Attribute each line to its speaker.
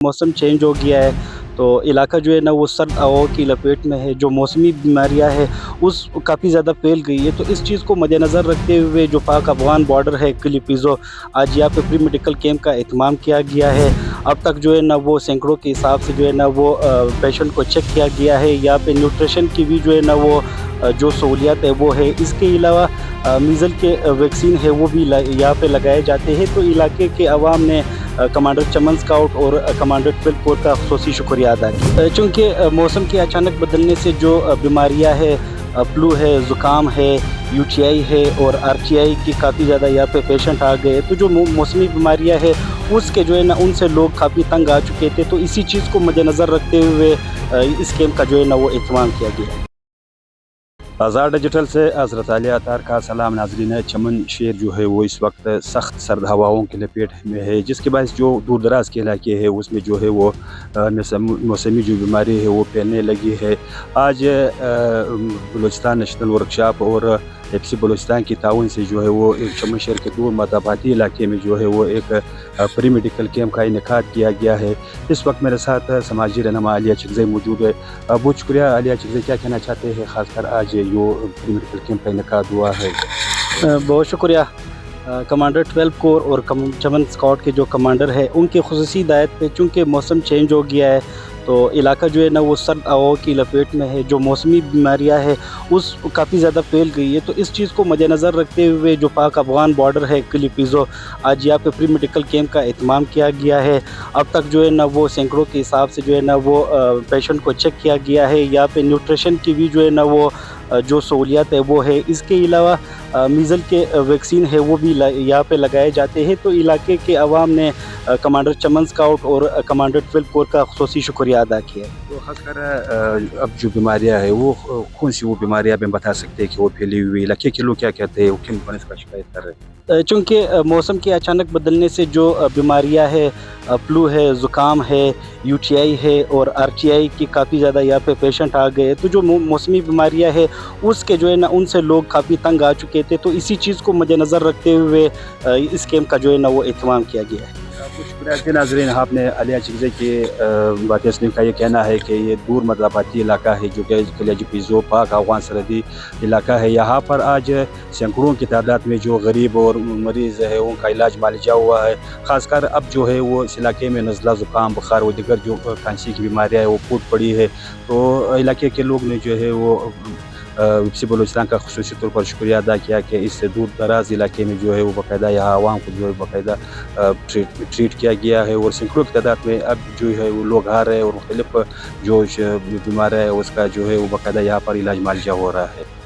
Speaker 1: मौसम चेंज हो गया है तो इलाका जो है ना वो सर्द हवाओं की लपेट में है। जो मौसमी बीमारियां है उस काफ़ी ज़्यादा फैल गई है, तो इस चीज़ को मद्देनज़र रखते हुए जो पाक अफ़गान बॉर्डर है किलिपिज़ो, आज यहाँ पे प्री मेडिकल कैंप का एहतमाम किया गया है। अब तक जो है ना वो सैकड़ों के हिसाब से जो है ना वो पेशेंट को चेक किया गया है। यहाँ पे न्यूट्रिशन की भी जो है ना वो जो सहूलियत है वो है। इसके अलावा मीज़ल के वैक्सीन है वो भी यहाँ पे लगाए जाते हैं। तो इलाके के अवाम ने कमांडर चमन स्काउट और कमांडर 12 कोर का ख़ुसूसी शुक्रिया अदा किया। चूँकि मौसम के अचानक बदलने से जो बीमारियाँ है, फ्लू है, ज़ुकाम है, UTI है और RTI की काफ़ी ज़्यादा यहाँ पे पेशेंट आ गए, तो जो मौसमी बीमारियाँ है उसके जो है ना उनसे लोग काफ़ी तंग आ चुके थे। तो इसी चीज़ को मद्देनज़र रखते हुए इस कैंप का जो है ना वो एहतमाम किया गया।
Speaker 2: आज़ाद डिजिटल से हज़रत अली अतार का सलाम नाज़रीन। चमन शहर जो है वो इस वक्त सख्त सर्द हवाओं के लपेट में है, जिसके बायस जो दूर दराज के इलाके है उसमें जो है वो मौसमी जो बीमारी है वो फैलने लगी है। आज बलूचिस्तान नेशनल वर्कशॉप और FC बलूचिस्तान की ताउन से जो है वो एक चमन शहर के दूर मदाबाती इलाके में जो है वो एक प्री मेडिकल कैंप का इनेकाद किया गया है। इस वक्त मेरे साथ समाजी रहनुमा आलिया चिकज़ई मौजूद है। बहुत शुक्रिया आलिया चिकज़ई, क्या कहना चाहते हैं खासकर आज जो प्री मेडिकल कैंप का इनेकाद हुआ है?
Speaker 1: बहुत शुक्रिया। कमांडर 12 कोर और चमन स्काउट के जो कमांडर है उनकी ख़ुसूसी हिदायत पे, चूँकि मौसम चेंज हो गया है तो इलाका जो है ना वो सर्द हवाओं की लपेट में है। जो मौसमी बीमारियां है उस काफ़ी ज़्यादा फैल गई है, तो इस चीज़ को मद्देनज़र रखते हुए जो पाक अफ़गान बॉर्डर है किलिपिज़ो, आज यहाँ पे प्री मेडिकल कैंप का एहतमाम किया गया है। अब तक जो है ना वो सैकड़ों के हिसाब से जो है ना वो पेशेंट को चेक किया गया है। यहाँ पे न्यूट्रिशन की भी जो है ना वो जो सहूलियत है वो है। इसके अलावा मीज़ल के वैक्सीन है वो भी यहाँ पे लगाए जाते हैं। तो इलाके के अवाम ने कमांडर चमन स्काउट और कमांडर 12 कोर का ख़ुसूसी शुक्रिया अदा किया।
Speaker 2: तो खासकर अब जो बीमारियां है वो कौन सी वो बीमारियां आप बता सकते हैं कि वो फैली हुई इलाके के लोग क्या कहते हैं, वो किन पर इसका शिकायत कर रहे हैं?
Speaker 1: चूँकि मौसम के अचानक बदलने से जो बीमारियां है, फ्लू है, ज़ुकाम है, UTI है और RTI की काफ़ी ज़्यादा यहाँ पे पेशेंट आ गए, तो जो मौसमी बीमारियां है उसके जो है ना उनसे लोग काफ़ी तंग आ चुके थे। तो इसी चीज़ को मद्देनज़र रखते हुए इस कैंप का जो है ना वो एहतमाम किया गया है।
Speaker 2: शुक्रिया नाज़रीन, आपने आलिया चिकज़ई की बातें सुनी का ये कहना है कि ये दूर मदाबाती इलाका है जो कि किलिपिज़ो पाक अफ़गान सरहदी इलाका है। यहाँ पर आज सैकड़ों की तादाद में जो गरीब और मरीज़ है उनका इलाज मुआलजा हुआ है। ख़ासकर अब जो है वो इस इलाके में नज़ला ज़ुकाम बुखार और दीगर जो खांसी की बीमारियाँ है वो फूट पड़ी है। तो इलाके के लोग ने जो है वो FC बलूचिस्तान का ख़ुसूसी तौर पर शुक्रिया अदा किया कि इससे दूर दराज इलाके में जो है वो बाकायदा यहाँ आवाम को जो है बाकायदा ट्रीट किया गया है और सैकड़ों की तादाद में अब जो है वो लोग आ रहे हैं और मुख्तलिफ जो बीमार है उसका जो है वो बाकायदा यहाँ पर इलाज मुआलजा हो रहा है।